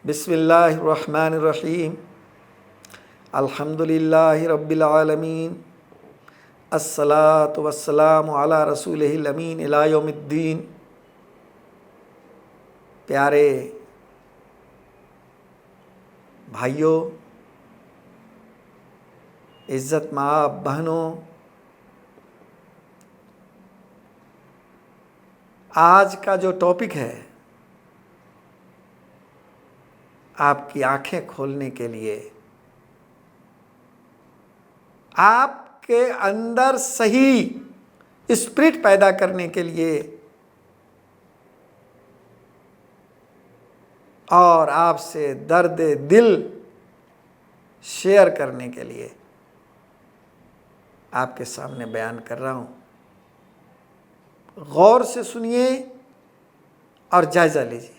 بسم اللہ الرحمن الرحیم الحمد للہ رب العالمین الصلاۃ والسلام علی رسولہ الامین الی یوم الدین۔ پیارے بھائیوں، عزت مآب بہنوں، آج کا جو ٹاپک ہے آپ کی آنکھیں کھولنے کے لیے، آپ کے اندر صحیح اسپرٹ پیدا کرنے کے لیے اور آپ سے درد دل شیئر کرنے کے لیے آپ کے سامنے بیان کر رہا ہوں۔ غور سے سنیے اور جائزہ لیجیے۔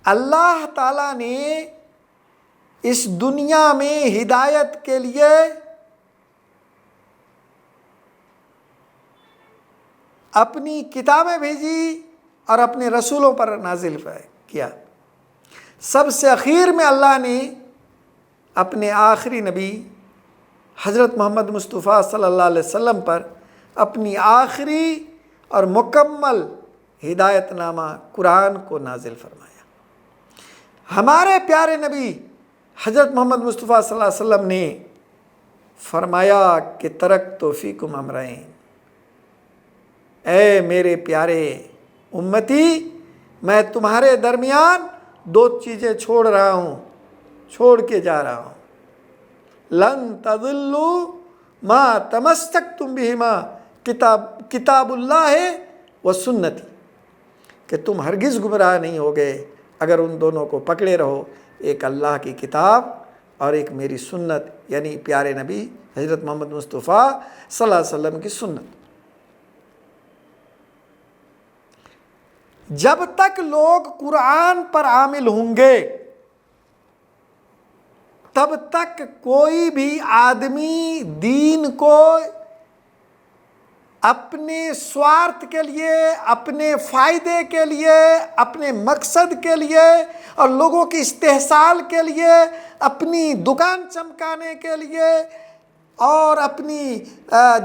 اللہ تعالیٰ نے اس دنیا میں ہدایت کے لیے اپنی کتابیں بھیجی اور اپنے رسولوں پر نازل کیا۔ سب سے اخیر میں اللہ نے اپنے آخری نبی حضرت محمد مصطفیٰ صلی اللہ علیہ وسلم پر اپنی آخری اور مکمل ہدایت نامہ قرآن کو نازل فرمایا۔ ہمارے پیارے نبی حضرت محمد مصطفیٰ صلی اللہ علیہ وسلم نے فرمایا کہ ترکت فیکم امرین، اے میرے پیارے امتی، میں تمہارے درمیان دو چیزیں چھوڑ کے جا رہا ہوں۔ لن تضلوا ما تمسکتم بہما، کتاب اللہ و سنتی، کہ تم ہرگز گمراہ نہیں ہوگے اگر ان دونوں کو پکڑے رہو، ایک اللہ کی کتاب اور ایک میری سنت، یعنی پیارے نبی حضرت محمد مصطفیٰ صلی اللہ علیہ وسلم کی سنت۔ جب تک لوگ قرآن پر عامل ہوں گے تب تک کوئی بھی آدمی دین کو اپنے سوارتھ کے لیے، اپنے فائدے کے لیے، اپنے مقصد کے لیے اور لوگوں کی استحصال کے لیے، اپنی دکان چمکانے کے لیے اور اپنی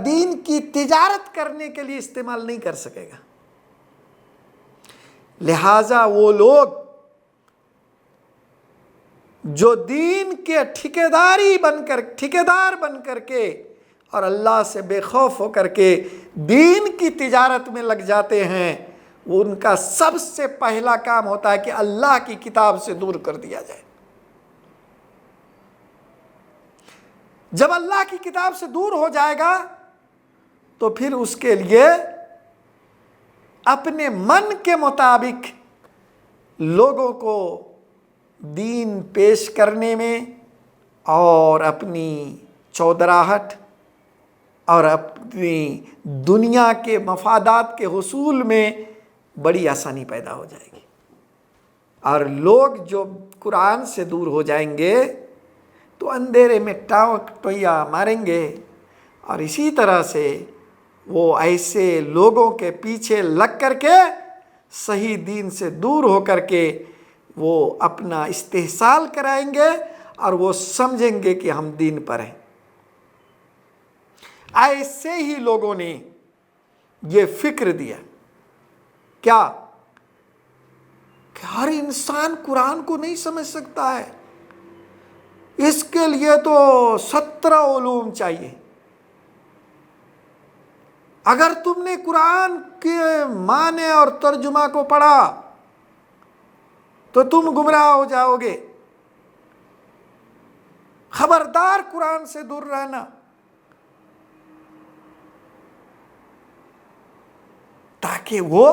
دین کی تجارت کرنے کے لیے استعمال نہیں کر سکے گا۔ لہٰذا وہ لوگ جو دین کے ٹھیکیدار بن کر کے اور اللہ سے بے خوف ہو کر کے دین کی تجارت میں لگ جاتے ہیں، وہ ان کا سب سے پہلا کام ہوتا ہے کہ اللہ کی کتاب سے دور کر دیا جائے۔ جب اللہ کی کتاب سے دور ہو جائے گا تو پھر اس کے لیے اپنے من کے مطابق لوگوں کو دین پیش کرنے میں اور اپنی چودراہٹ اور اپنی دنیا کے مفادات کے حصول میں بڑی آسانی پیدا ہو جائے گی، اور لوگ جو قرآن سے دور ہو جائیں گے تو اندھیرے میں ٹوئیا ماریں گے، اور اسی طرح سے وہ ایسے لوگوں کے پیچھے لگ کر کے صحیح دین سے دور ہو کر کے وہ اپنا استحصال کرائیں گے اور وہ سمجھیں گے کہ ہم دین پر ہیں۔ ایسے ہی لوگوں نے یہ فکر دیا کیا کہ ہر انسان قرآن کو نہیں سمجھ سکتا ہے، اس کے لیے تو 17 علوم چاہیے۔ اگر تم نے قرآن کے معنی اور ترجمہ کو پڑھا تو تم گمراہ ہو جاؤ گے، خبردار قرآن سے دور رہنا۔ تاکہ وہ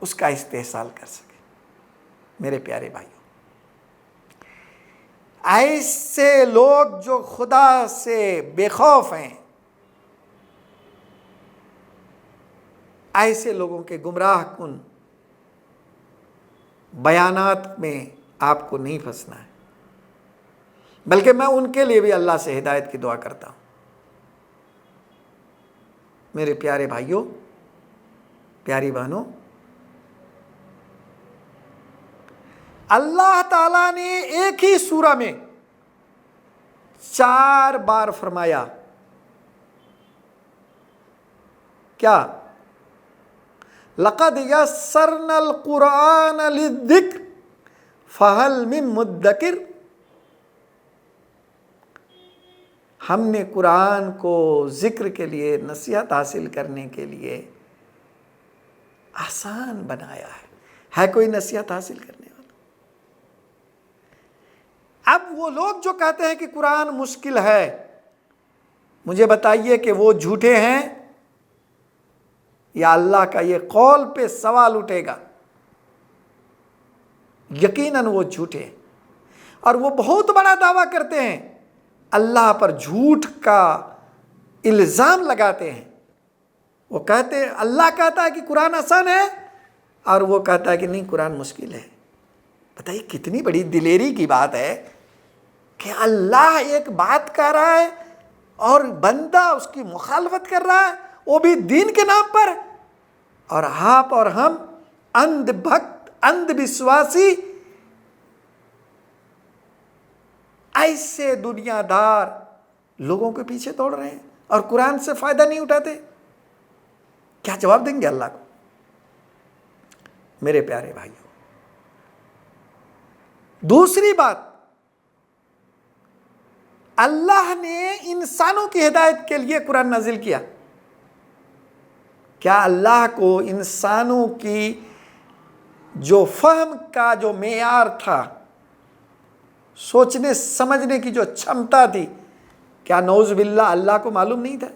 اس کا استحصال کر سکے۔ میرے پیارے بھائیوں، ایسے لوگ جو خدا سے بے خوف ہیں، ایسے لوگوں کے گمراہ کن بیانات میں آپ کو نہیں پھنسنا ہے، بلکہ میں ان کے لیے بھی اللہ سے ہدایت کی دعا کرتا ہوں۔ میرے پیارے بھائیوں، پیاری بہنوں، اللہ تعالیٰ نے ایک ہی سورہ میں 4 بار فرمایا کیا؟ لَقَدْ يَسَّرْنَا الْقُرْآنَ لِلذِّكْرِ فَهَلْ مِن مُدَّكِرٍ۔ ہم نے قرآن کو ذکر کے لیے، نصیحت حاصل کرنے کے لیے آسان بنایا ہے کوئی نصیحت حاصل کرنے والا؟ اب وہ لوگ جو کہتے ہیں کہ قرآن مشکل ہے، مجھے بتائیے کہ وہ جھوٹے ہیں یا اللہ کا یہ قول پہ سوال اٹھے گا؟ یقیناً وہ جھوٹے ہیں، اور وہ بہت بڑا دعویٰ کرتے ہیں، اللہ پر جھوٹ کا الزام لگاتے ہیں۔ وہ کہتے ہیں، اللہ کہتا ہے کہ قرآن آسان ہے، اور وہ کہتا ہے کہ نہیں قرآن مشکل ہے۔ بتائیے کتنی بڑی دلیری کی بات ہے کہ اللہ ایک بات کہہ رہا ہے اور بندہ اس کی مخالفت کر رہا ہے، وہ بھی دین کے نام پر، اور آپ اور ہم اندھ بھکت، اندھ وشواسی، ایسے دنیا دار لوگوں کے پیچھے دوڑ رہے ہیں اور قرآن سے فائدہ نہیں اٹھاتے۔ کیا جواب دیں گے اللہ کو؟ میرے پیارے بھائیوں، دوسری بات، اللہ نے انسانوں کی ہدایت کے لیے قرآن نازل کیا۔ کیا اللہ کو انسانوں کی جو فہم کا جو معیار تھا، سوچنے سمجھنے کی جو چھمتا تھی، کیا نعوذ باللہ اللہ کو معلوم نہیں تھا؟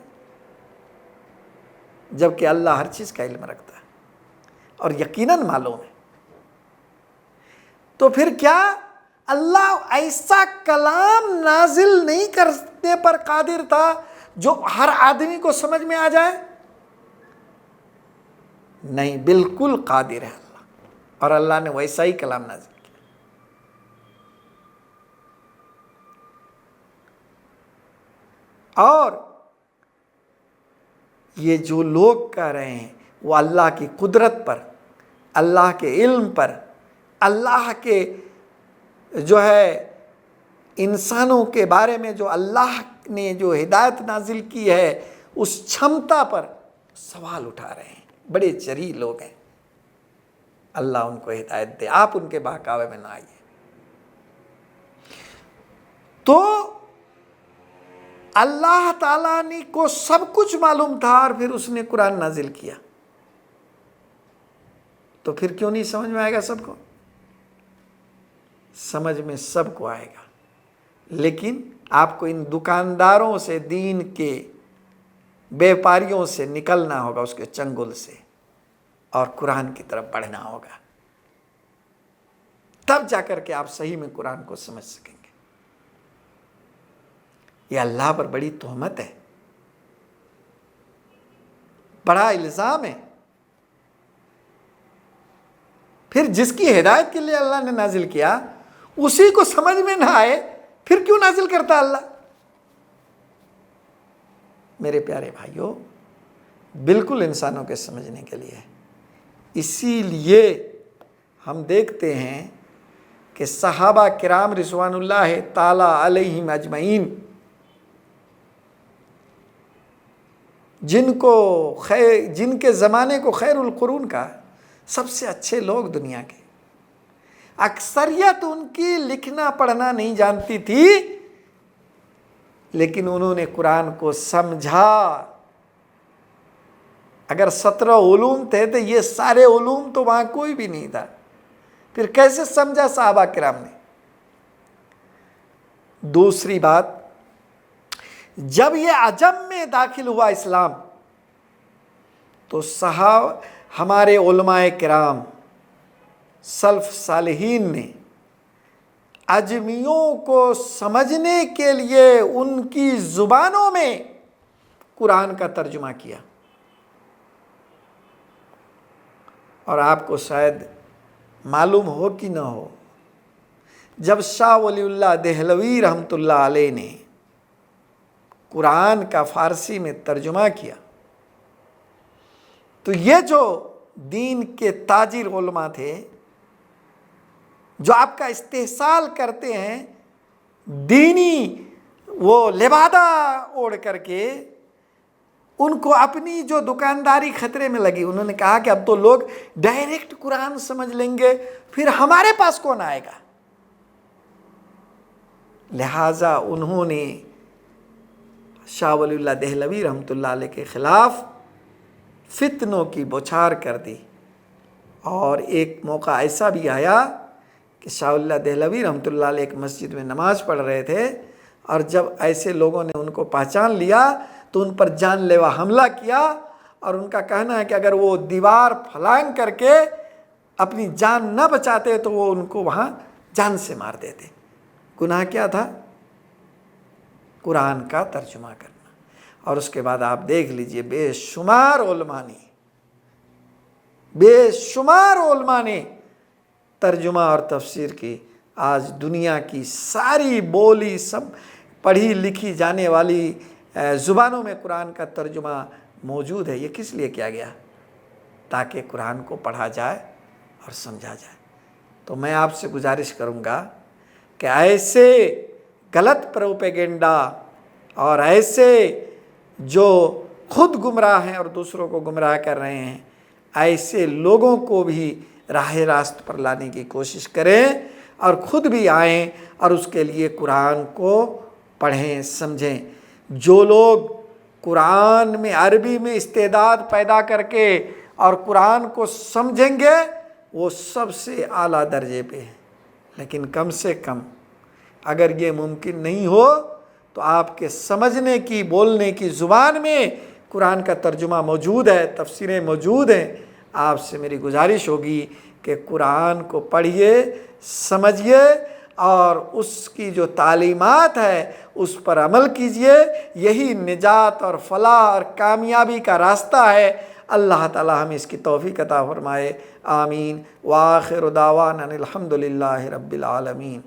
جبکہ اللہ ہر چیز کا علم رکھتا ہے اور یقیناً معلوم ہے۔ تو پھر کیا اللہ ایسا کلام نازل نہیں کرنے پر قادر تھا جو ہر آدمی کو سمجھ میں آ جائے؟ نہیں، بالکل قادر ہے اللہ، اور اللہ نے ویسا ہی کلام نازل کیا۔ اور یہ جو لوگ کہہ رہے ہیں وہ اللہ کی قدرت پر، اللہ کے علم پر، اللہ کے جو ہے انسانوں کے بارے میں جو اللہ نے جو ہدایت نازل کی ہے اس چھمتا پر سوال اٹھا رہے ہیں۔ بڑے جری لوگ ہیں، اللہ ان کو ہدایت دے، آپ ان کے بہکاوے میں نہ آئیے۔ تو اللہ تعالیٰ نے کو سب کچھ معلوم تھا اور پھر اس نے قرآن نازل کیا، تو پھر کیوں نہیں سمجھ میں آئے گا سب کو؟ سمجھ میں سب کو آئے گا، لیکن آپ کو ان دکانداروں سے، دین کے بیپاریوں سے نکلنا ہوگا، اس کے چنگل سے، اور قرآن کی طرف بڑھنا ہوگا، تب جا کر کے آپ صحیح میں قرآن کو سمجھ سکیں گے۔ یہ اللہ پر بڑی تہمت ہے، بڑا الزام ہے۔ پھر جس کی ہدایت کے لیے اللہ نے نازل کیا اسی کو سمجھ میں نہ آئے، پھر کیوں نازل کرتا اللہ؟ میرے پیارے بھائیوں، بالکل انسانوں کے سمجھنے کے لیے، اسی لیے ہم دیکھتے ہیں کہ صحابہ کرام رضوان اللہ تعالی علیہم اجمعین، جن کے زمانے کو خیر القرون کا، سب سے اچھے لوگ دنیا کے، اکثریت ان کی لکھنا پڑھنا نہیں جانتی تھی، لیکن انہوں نے قرآن کو سمجھا۔ اگر 17 علوم تھے تو یہ سارے علوم تو وہاں کوئی بھی نہیں تھا، پھر کیسے سمجھا صحابہ کرام نے؟ دوسری بات، جب یہ عجم میں داخل ہوا اسلام تو ہمارے علماء کرام سلف صالحین نے عجمیوں کو سمجھنے کے لیے ان کی زبانوں میں قرآن کا ترجمہ کیا۔ اور آپ کو شاید معلوم ہو کہ نہ ہو، جب شاہ ولی اللہ دہلوی رحمۃ اللہ علیہ نے قرآن کا فارسی میں ترجمہ کیا تو یہ جو دین کے تاجر علماء تھے جو آپ کا استحصال کرتے ہیں دینی وہ لبادہ اوڑھ کر کے، ان کو اپنی جو دکانداری خطرے میں لگی. انہوں نے کہا کہ اب تو لوگ ڈائریکٹ قرآن سمجھ لیں گے، پھر ہمارے پاس کون آئے گا. لہٰذا انہوں نے شاہ ولی اللہ دہلوی رحمۃ اللہ علیہ کے خلاف فتنوں کی بوچھار کر دی. اور ایک موقع ایسا بھی آیا کہ شاہ ولی اللہ دہلوی رحمۃ اللہ علیہ ایک مسجد میں نماز پڑھ رہے تھے، اور جب ایسے لوگوں نے ان کو پہچان لیا تو ان پر جان لیوا حملہ کیا، اور ان کا کہنا ہے کہ اگر وہ دیوار پھلانگ کر کے اپنی جان نہ بچاتے تو وہ ان کو وہاں جان سے مار دیتے. گناہ کیا تھا؟ قرآن کا ترجمہ کرنا. اور اس کے بعد آپ دیکھ لیجئے بے شمار علماء نے ترجمہ اور تفسیر کی. آج دنیا کی ساری بولی سب پڑھی لکھی جانے والی زبانوں میں قرآن کا ترجمہ موجود ہے. یہ کس لیے کیا گیا؟ تاکہ قرآن کو پڑھا جائے اور سمجھا جائے. تو میں آپ سے گزارش کروں گا کہ ایسے غلط پروپیگنڈا اور ایسے جو خود گمراہ ہیں اور دوسروں کو گمراہ کر رہے ہیں، ایسے لوگوں کو بھی راہ راست پر لانے کی کوشش کریں اور خود بھی آئیں اور اس کے لیے قرآن کو پڑھیں سمجھیں. جو لوگ قرآن میں عربی میں استعداد پیدا کر کے اور قرآن کو سمجھیں گے وہ سب سے اعلیٰ درجے پہ ہیں. لیکن کم سے کم اگر یہ ممکن نہیں ہو تو آپ کے سمجھنے کی بولنے کی زبان میں قرآن کا ترجمہ موجود ہے، تفسیریں موجود ہیں. آپ سے میری گزارش ہوگی کہ قرآن کو پڑھیے، سمجھیے اور اس کی جو تعلیمات ہے اس پر عمل کیجیے. یہی نجات اور فلاح اور کامیابی کا راستہ ہے. اللہ تعالی ہمیں اس کی توفیق عطا فرمائے. آمین. وآخر دعوانا الحمد للہ رب العالمین.